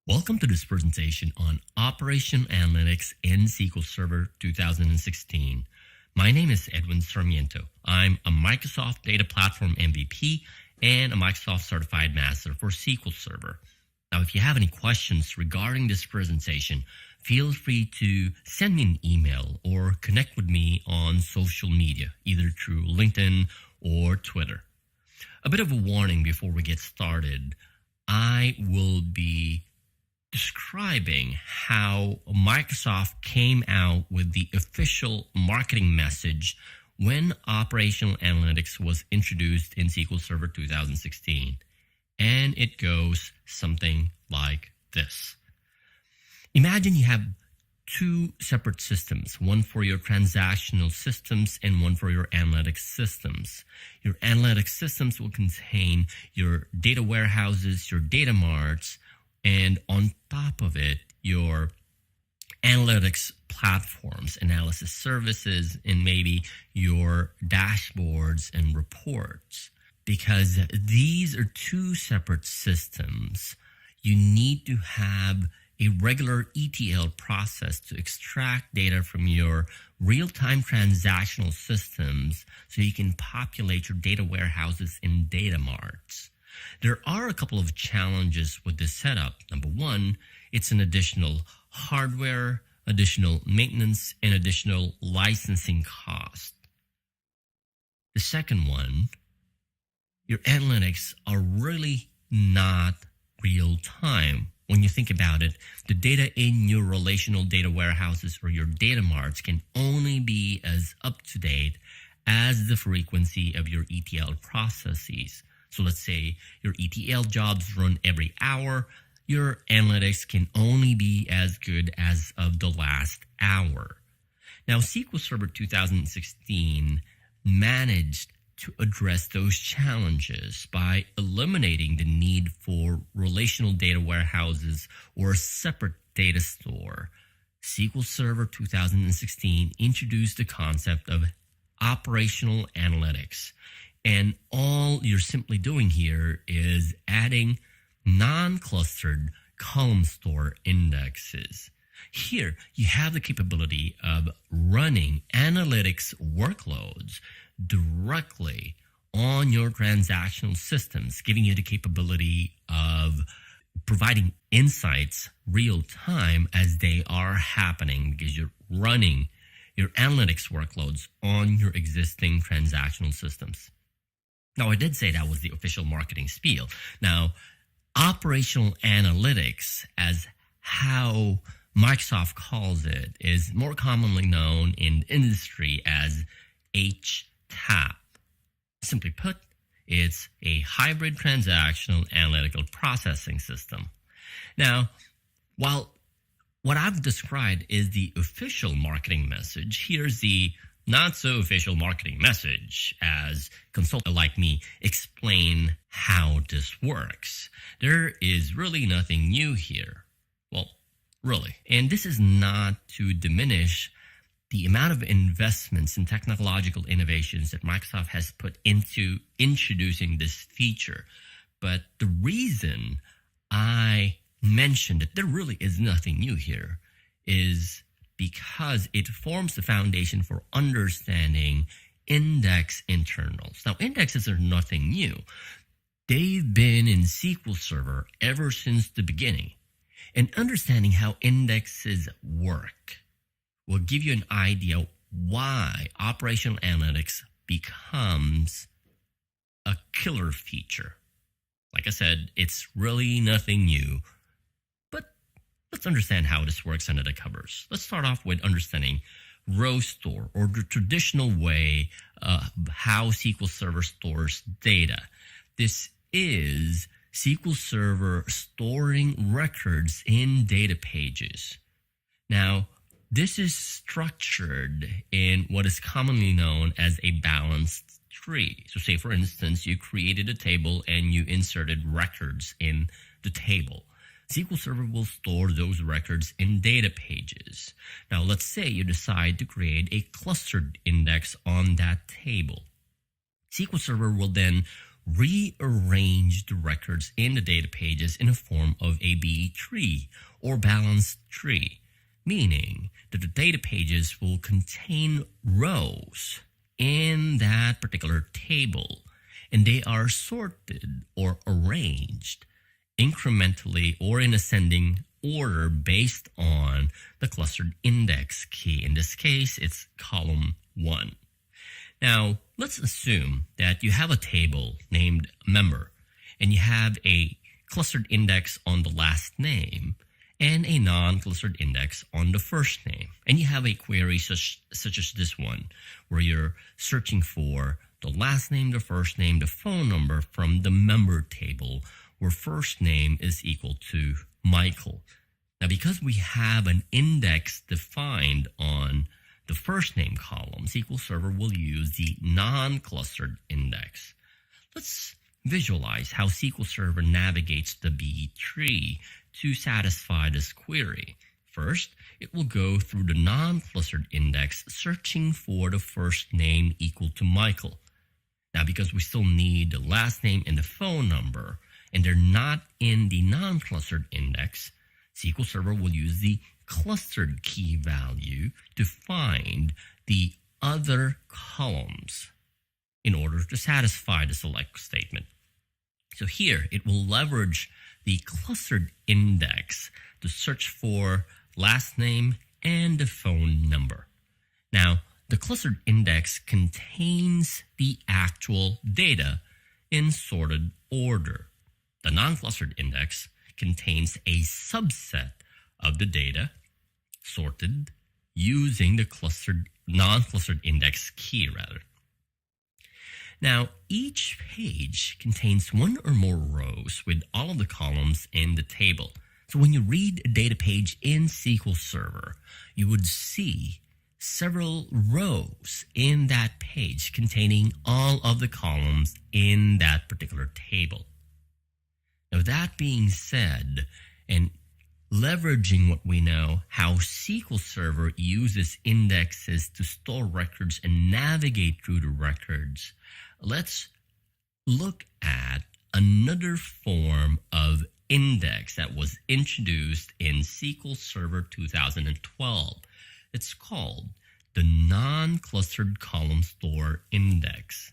Welcome to this presentation on Operational Analytics in SQL Server 2016. My name is Edwin Sarmiento. I'm a Microsoft Data Platform MVP and a Microsoft Certified Master for SQL Server. Now, if you have any questions regarding this presentation, feel free to send me an email or connect with me on social media, either through LinkedIn or Twitter. A bit of a warning before we get started. I will be describing how Microsoft came out with the official marketing message when Operational Analytics was introduced in SQL Server 2016. And it goes something like this. Imagine you have two separate systems, one for your transactional systems and one for your analytics systems. Your analytics systems will contain your data warehouses, your data marts, and on top of it, your analytics platforms, analysis services, and maybe your dashboards and reports. Because these are two separate systems, you need to have a regular ETL process to extract data from your real-time transactional systems so you can populate your data warehouses and data marts. There are a couple of challenges with this setup. Number one, it's an additional hardware, additional maintenance, and additional licensing cost. The second one, your analytics are really not real time. When you think about it, the data in your relational data warehouses or your data marts can only be as up to date as the frequency of your ETL processes. So let's say your ETL jobs run every hour. Your analytics can only be as good as of the last hour. Now, SQL Server 2016 managed to address those challenges by eliminating the need for relational data warehouses or a separate data store. SQL Server 2016 introduced the concept of operational analytics. And all you're simply doing here is adding non-clustered column store indexes. Here, you have the capability of running analytics workloads directly on your transactional systems, giving you the capability of providing insights real time as they are happening because you're running your analytics workloads on your existing transactional systems. Now, I did say that was the official marketing spiel. Now, operational analytics, as how Microsoft calls it, is more commonly known in the industry as HTAP. Simply put, it's a hybrid transactional analytical processing system. Now, while what I've described is the official marketing message, here's the not so official marketing message as consultants like me explain how this works. There is really nothing new here. Well, really. And this is not to diminish the amount of investments and technological innovations that Microsoft has put into introducing this feature. But the reason I mentioned that there really is nothing new here is because it forms the foundation for understanding index internals. Now, indexes are nothing new. They've been in SQL Server ever since the beginning. And understanding how indexes work will give you an idea why operational analytics becomes a killer feature. Like I said, it's really nothing new. Let's understand how this works under the covers. Let's start off with understanding Rowstore, or the traditional way how SQL Server stores data. This is SQL Server storing records in data pages. Now, this is structured in what is commonly known as a balanced tree. So say, for instance, you created a table and you inserted records in the table. SQL Server will store those records in data pages. Now, let's say you decide to create a clustered index on that table. SQL Server will then rearrange the records in the data pages in a form of a B tree or balanced tree, meaning that the data pages will contain rows in that particular table, and they are sorted or arranged incrementally or in ascending order based on the clustered index key. In this case, it's column 1. Now, let's assume that you have a table named member, and you have a clustered index on the last name and a non-clustered index on the first name. And you have a query such as this one, where you're searching for the last name, the first name, the phone number from the member table, where first name is equal to Michael. Now, because we have an index defined on the first name column, SQL Server will use the non-clustered index. Let's visualize how SQL Server navigates the B tree to satisfy this query. First, it will go through the non-clustered index, searching for the first name equal to Michael. Now, because we still need the last name and the phone number, and they're not in the non-clustered index, SQL Server will use the clustered key value to find the other columns in order to satisfy the select statement. So here, it will leverage the clustered index to search for last name and the phone number. Now, the clustered index contains the actual data in sorted order. The non-clustered index contains a subset of the data sorted using the non-clustered index key rather. Now, each page contains one or more rows with all of the columns in the table. So when you read a data page in SQL Server, you would see several rows in that page containing all of the columns in that particular table. Now, that being said, and leveraging what we know, how SQL Server uses indexes to store records and navigate through the records, let's look at another form of index that was introduced in SQL Server 2012. It's called the Non-Clustered Columnstore Index.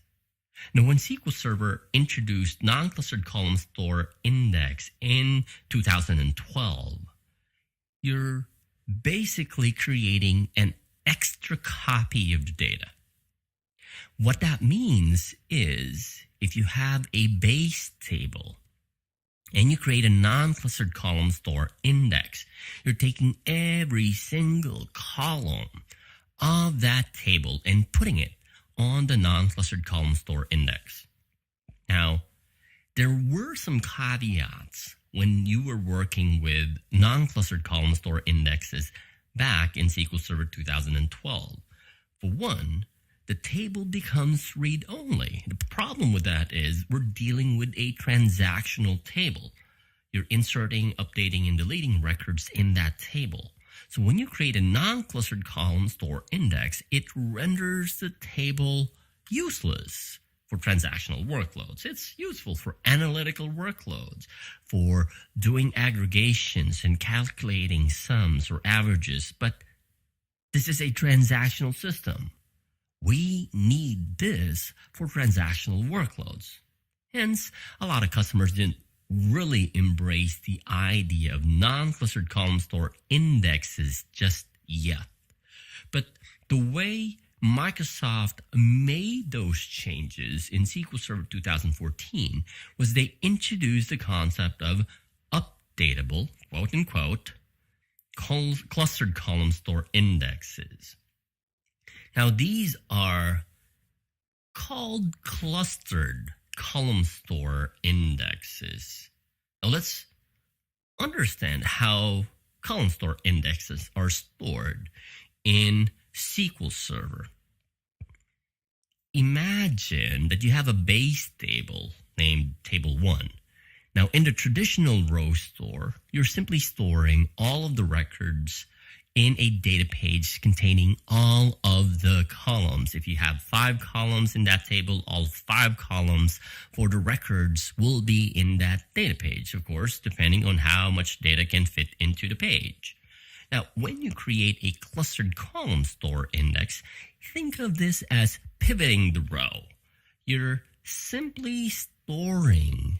Now, when SQL Server introduced Non-Clustered Columnstore Index in 2012, you're basically creating an extra copy of the data. What that means is if you have a base table and you create a non-clustered column store index, you're taking every single column of that table and putting it on the non-clustered column store index. Now, there were some caveats when you were working with non-clustered column store indexes back in SQL Server 2012. For one, the table becomes read-only. The problem with that is we're dealing with a transactional table. You're inserting, updating, and deleting records in that table. So when you create a non-clustered column store index, it renders the table useless for transactional workloads. It's useful for analytical workloads, for doing aggregations and calculating sums or averages, but this is a transactional system. We need this for transactional workloads. Hence, a lot of customers didn't really embrace the idea of non-clustered column store indexes just yet. But the way Microsoft made those changes in SQL Server 2014 was they introduced the concept of updatable, quote unquote, clustered column store indexes. Now, these are called clustered column store indexes. Now, let's understand how column store indexes are stored in SQL Server. Imagine that you have a base table named Table 1. Now, in the traditional Rowstore, you're simply storing all of the records in a data page containing all of the columns. If you have 5 columns in that table, all 5 columns for the records will be in that data page, of course, depending on how much data can fit into the page. Now, when you create a clustered column store index, think of this as pivoting the row. You're simply storing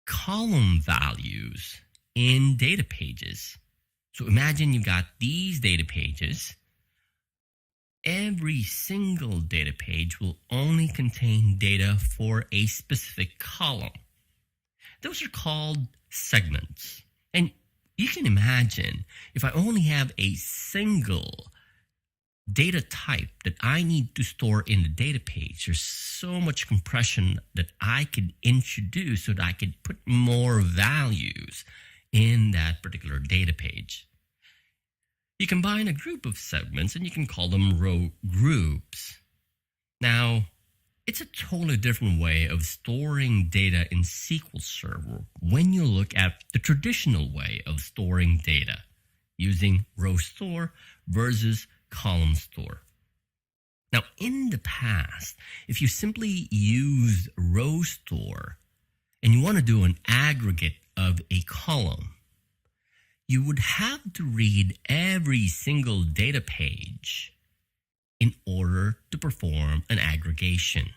column values in data pages. So imagine you got these data pages. Every single data page will only contain data for a specific column. Those are called segments. And you can imagine if I only have a single data type that I need to store in the data page, there's so much compression that I could introduce so that I could put more values in that particular data page. You combine a group of segments and you can call them row groups. Now, it's a totally different way of storing data in SQL Server when you look at the traditional way of storing data using Rowstore versus column store. Now, in the past, if you simply use Rowstore and you want to do an aggregate of a column, you would have to read every single data page in order to perform an aggregation.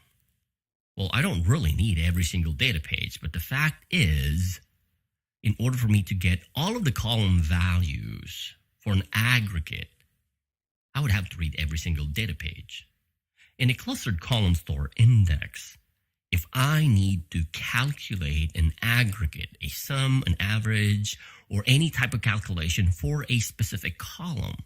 Well, I don't really need every single data page, but the fact is, in order for me to get all of the column values for an aggregate, I would have to read every single data page. In a clustered column store index, if I need to calculate an aggregate, a sum, an average, or any type of calculation for a specific column,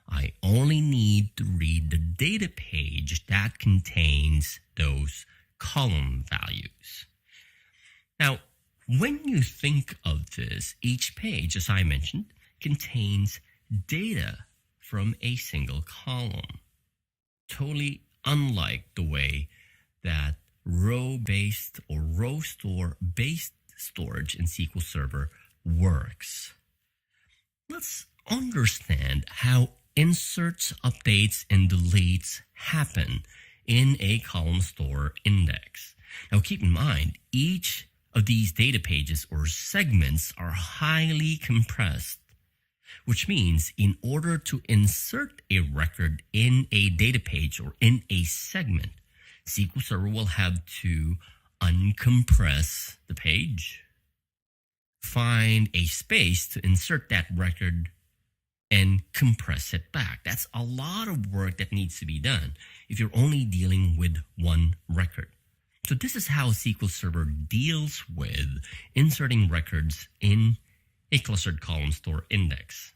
I only need to read the data page that contains those column values. Now, when you think of this, each page, as I mentioned, contains data from a single column. Totally unlike the way that row-based or Rowstore-based storage in SQL Server works. Let's understand how inserts, updates, and deletes happen in a column store index. Now keep in mind, each of these data pages or segments are highly compressed, which means in order to insert a record in a data page or in a segment, SQL Server will have to uncompress the page, find a space to insert that record, and compress it back. That's a lot of work that needs to be done if you're only dealing with one record. So this is how SQL Server deals with inserting records in a clustered column store index.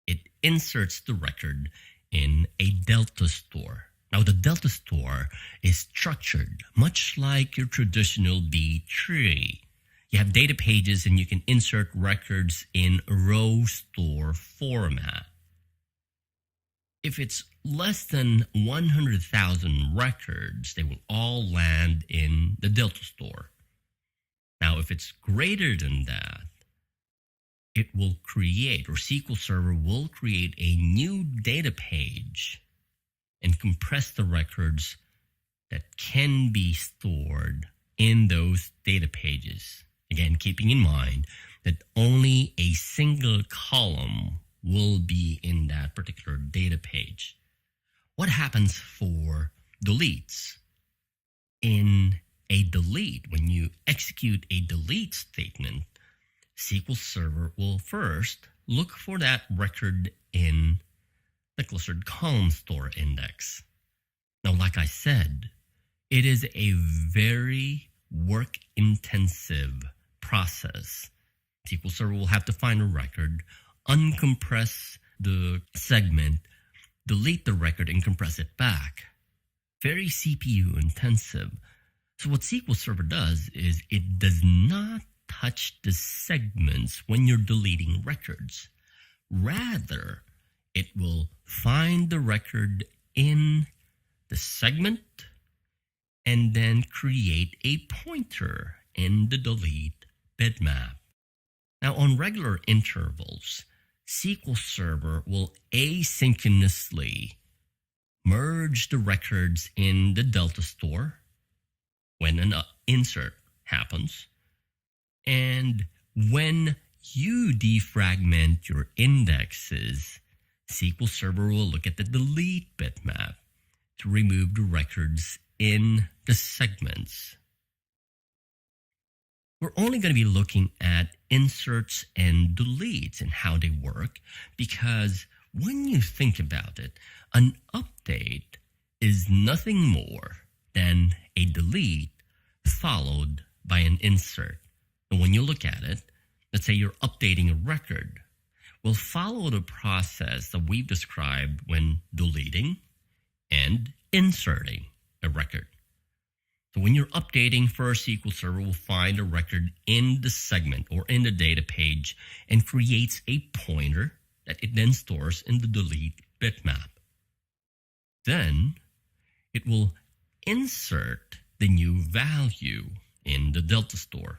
It inserts the record in a delta store. Now, the delta store is structured much like your traditional B tree. You have data pages and you can insert records in Rowstore format. If it's less than 100,000 records, they will all land in the delta store. Now, if it's greater than that, it will create, or SQL Server will create a new data page and compress the records that can be stored in those data pages. Again, keeping in mind that only a single column will be in that particular data page. What happens for deletes? In a delete, when you execute a delete statement, SQL Server will first look for that record in the clustered column store index. Now, like I said, it is a very work-intensive process. SQL Server will have to find a record, uncompress the segment, delete the record, and compress it back. Very CPU intensive. So what SQL Server does is it does not touch the segments when you're deleting records. Rather, it will find the record in the segment and then create a pointer in the delete bitmap. Now, on regular intervals, SQL Server will asynchronously merge the records in the Delta store when an insert happens. And when you defragment your indexes, SQL Server will look at the delete bitmap to remove the records in the segments. We're only going to be looking at inserts and deletes and how they work, because when you think about it, an update is nothing more than a delete followed by an insert. And when you look at it, let's say you're updating a record, we'll follow the process that we've described when deleting and inserting a record. So when you're updating, first SQL Server will find a record in the segment or in the data page and creates a pointer that it then stores in the delete bitmap. Then it will insert the new value in the Delta store.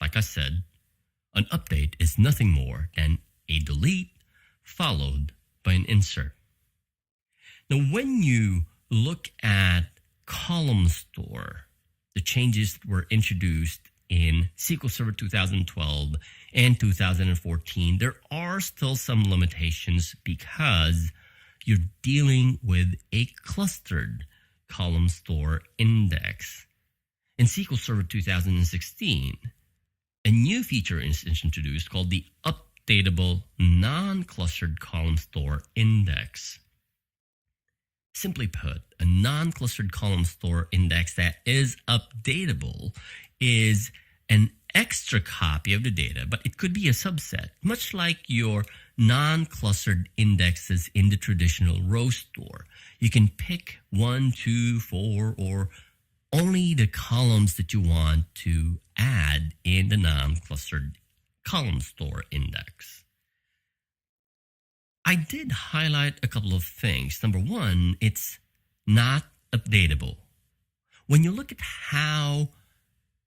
Like I said, an update is nothing more than a delete followed by an insert. Now, when you look at Columnstore, the changes that were introduced in SQL Server 2012 and 2014, there are still some limitations because you're dealing with a clustered column store index. In SQL Server 2016, a new feature is introduced called the Updatable Non-Clustered Column Store Index. Simply put, a non-clustered column store index that is updatable is an extra copy of the data, but it could be a subset, much like your non-clustered indexes in the traditional Rowstore. You can pick 1, 2, 4, or only the columns that you want to add in the non-clustered column store index. I did highlight a couple of things. Number one, it's not updatable. When you look at how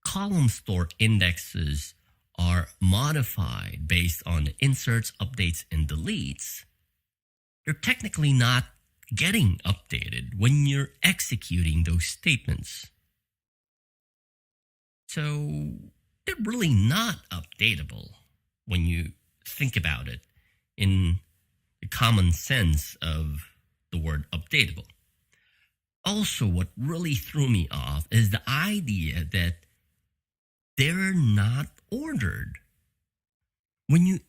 column store indexes are modified based on the inserts, updates, and deletes, they're technically not getting updated when you're executing those statements. So they're really not updatable when you think about it in the common sense of the word updatable. Also, what really threw me off is the idea that they're not ordered. When you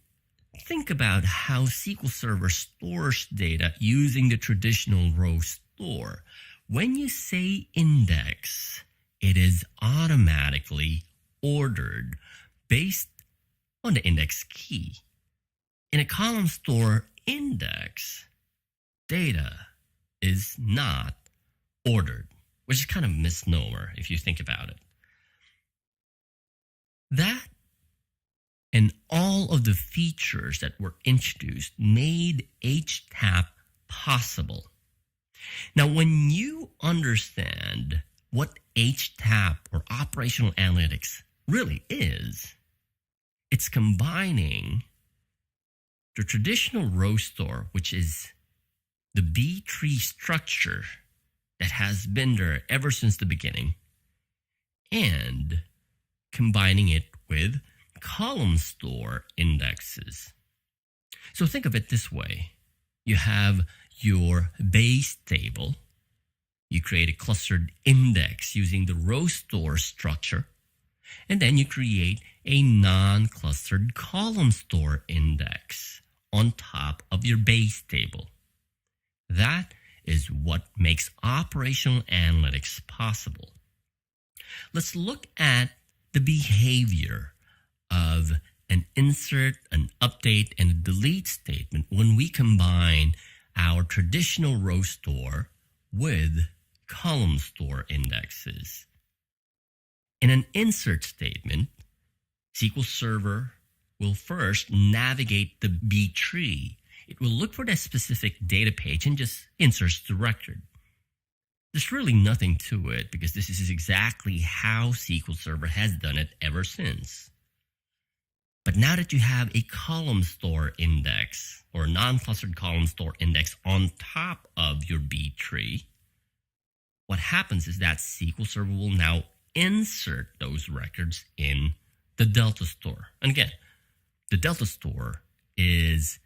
think about how SQL Server stores data using the traditional Rowstore, when you say index, it is automatically ordered based on the index key. In a column store index, data is not ordered, which is kind of a misnomer if you think about it. That and all of the features that were introduced made HTAP possible. Now, when you understand what HTAP or operational analytics really is, it's combining the traditional Rowstore, which is the B tree structure that has been there ever since the beginning, and combining it with column store indexes. So think of it this way. You have your base table. You create a clustered index using the Rowstore structure, and then you create a non-clustered column store index on top of your base table. That is what makes operational analytics possible. Let's look at the behavior of an insert, an update, and a delete statement when we combine our traditional Rowstore with column store indexes. In an insert statement, SQL Server will first navigate the B tree. It will look for that specific data page and just inserts the record. There's really nothing to it because this is exactly how SQL Server has done it ever since. But now that you have a column store index or a non-clustered column store index on top of your B tree, what happens is that SQL Server will now insert those records in the Delta Store. And again, the Delta Store is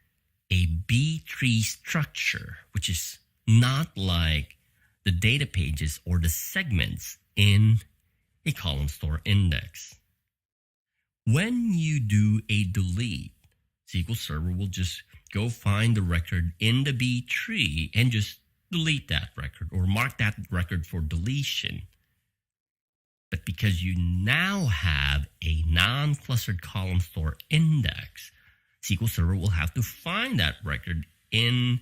a B tree structure, which is not like the data pages or the segments in a column store index. When you do a delete, SQL Server will just go find the record in the B tree and just delete that record or mark that record for deletion. But because you now have a non-clustered column store index, SQL Server will have to find that record in,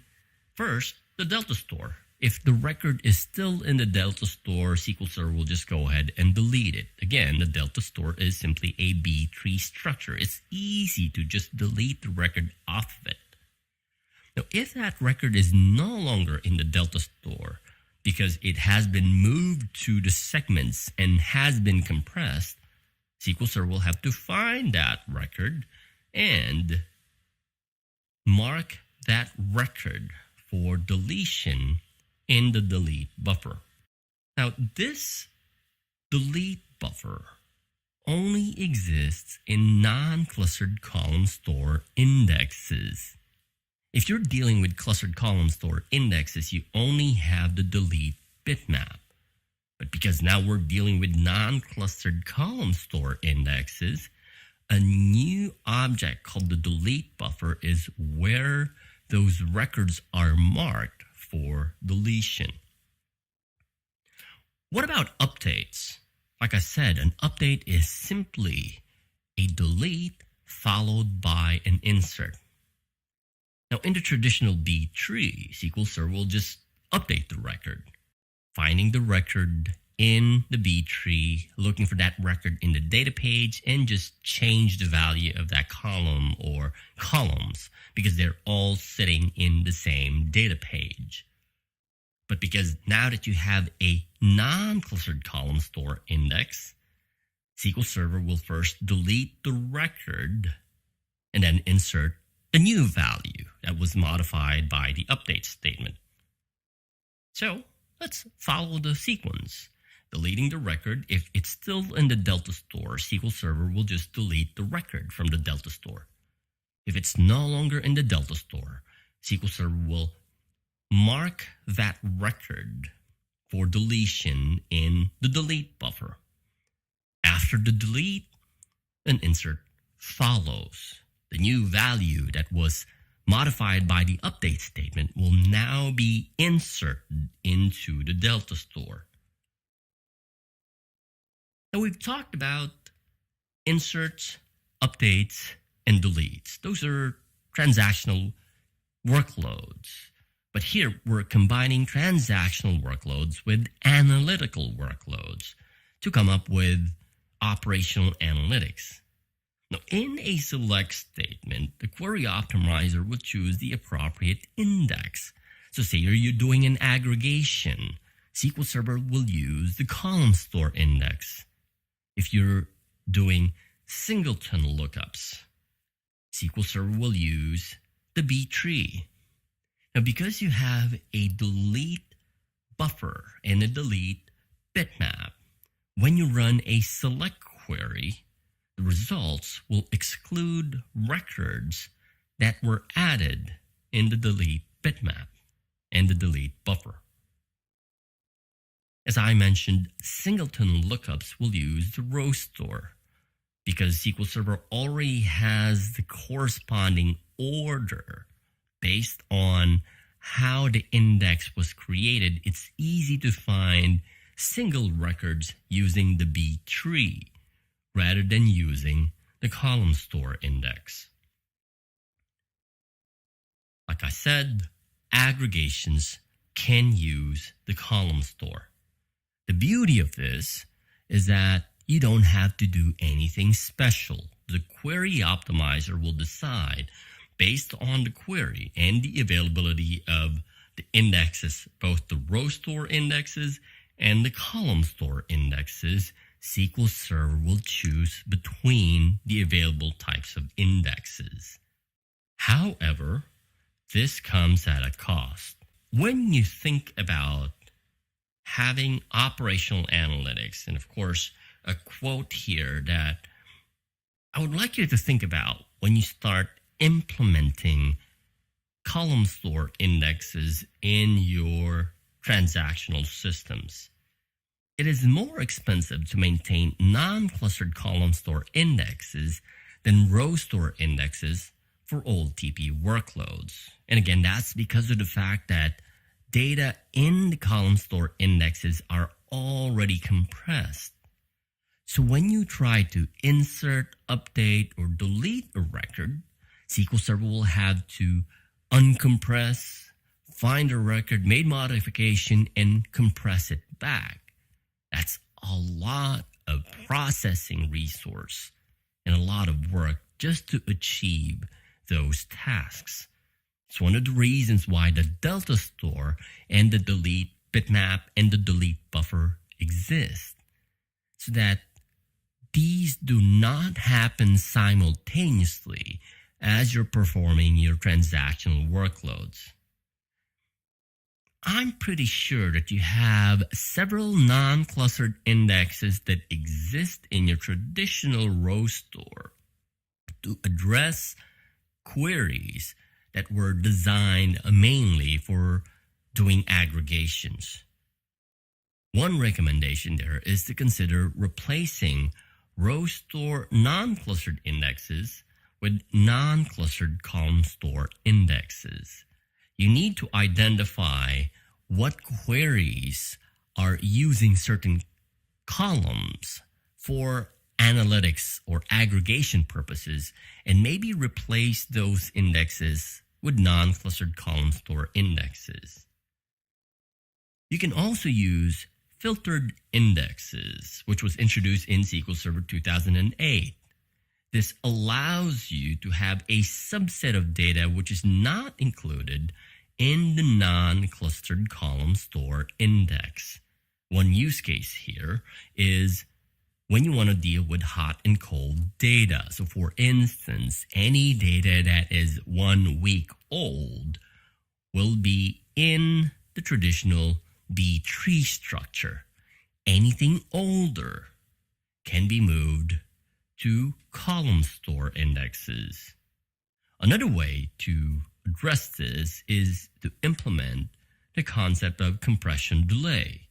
first, the Delta Store. If the record is still in the Delta Store, SQL Server will just go ahead and delete it. Again, the Delta Store is simply a B tree structure. It's easy to just delete the record off of it. Now, if that record is no longer in the Delta Store because it has been moved to the segments and has been compressed, SQL Server will have to find that record and mark that record for deletion in the delete buffer. Now, this delete buffer only exists in non-clustered column store indexes. If you're dealing with clustered column store indexes, you only have the delete bitmap. But because now we're dealing with non-clustered column store indexes, a new object called the delete buffer is where those records are marked for deletion. What about updates? Like I said, an update is simply a delete followed by an insert. Now, in the traditional B tree, SQL Server will just update the record, finding the record in the B tree, looking for that record in the data page, and just change the value of that column or columns because they're all sitting in the same data page. But because now that you have a non-clustered column store index, SQL Server will first delete the record and then insert the new value that was modified by the update statement. So let's follow the sequence. Deleting the record, if it's still in the Delta Store, SQL Server will just delete the record from the Delta Store. If it's no longer in the Delta Store, SQL Server will mark that record for deletion in the delete buffer. After the delete, an insert follows. The new value that was modified by the update statement will now be inserted into the Delta Store. Now, we've talked about inserts, updates, and deletes. Those are transactional workloads. But here, we're combining transactional workloads with analytical workloads to come up with operational analytics. Now, in a select statement, the query optimizer will choose the appropriate index. So say you're doing an aggregation, SQL Server will use the column store index. If you're doing singleton lookups, SQL Server will use the B tree. Now, because you have a delete buffer and a delete bitmap, when you run a select query, the results will exclude records that were added in the delete bitmap and the delete buffer. As I mentioned, singleton lookups will use the Rowstore because SQL Server already has the corresponding order based on how the index was created. It's easy to find single records using the B tree rather than using the column store index. Like I said, aggregations can use the column store. The beauty of this is that you don't have to do anything special. The query optimizer will decide based on the query and the availability of the indexes, both the Rowstore indexes and the column store indexes. SQL Server will choose between the available types of However, this comes at a cost. When you think about having operational analytics, and of course, a quote here that I would like you to think about when you start implementing column store indexes in your transactional systems. It is more expensive to maintain non-clustered column store indexes than Rowstore indexes for OLTP workloads. And again, that's because of the fact that data in the column store indexes are already compressed. So when you try to insert, update, or delete a record, SQL Server will have to uncompress, find a record, make modification, and compress it back. That's a lot of processing resource and a lot of work just to achieve those tasks. It's one of the reasons why the Delta store and the delete bitmap and the delete buffer exist, so that these do not happen simultaneously as you're performing your transactional workloads. I'm pretty sure that you have several non-clustered indexes that exist in your traditional Rowstore to address queries that were designed mainly for doing aggregations. One recommendation there is to consider replacing Rowstore non-clustered indexes with non-clustered column store indexes. You need to identify what queries are using certain columns for analytics or aggregation purposes, and maybe replace those indexes with non-clustered column store indexes. You can also use filtered indexes, which was introduced in SQL Server 2008. This allows you to have a subset of data which is not included in the non-clustered column store index. One use case here is when you want to deal with hot and cold data. So for instance, any data that is 1 week old will be in the traditional B tree structure. Anything older can be moved to column store indexes. Another way to address this is to implement the concept of compression delay.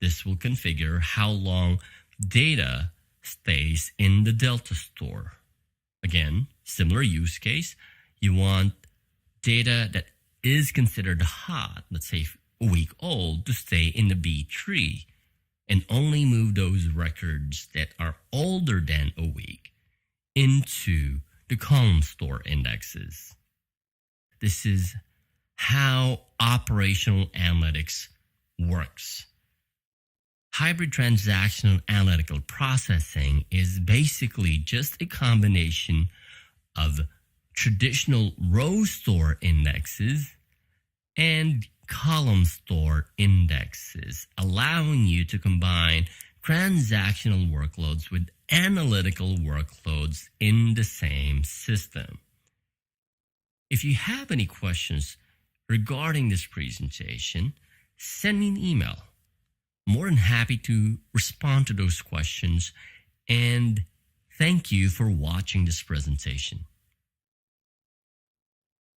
This will configure how long data stays in the Delta store. Again, similar use case. You want data that is considered hot, let's say a week old, to stay in the B tree, and only move those records that are older than a week into the column store indexes. This is how operational analytics works. Hybrid transactional analytical processing is basically just a combination of traditional Rowstore indexes and column store indexes, allowing you to combine transactional workloads with analytical workloads in the same system. If you have any questions regarding this presentation, send me an email. More than happy to respond to those questions, and thank you for watching this presentation.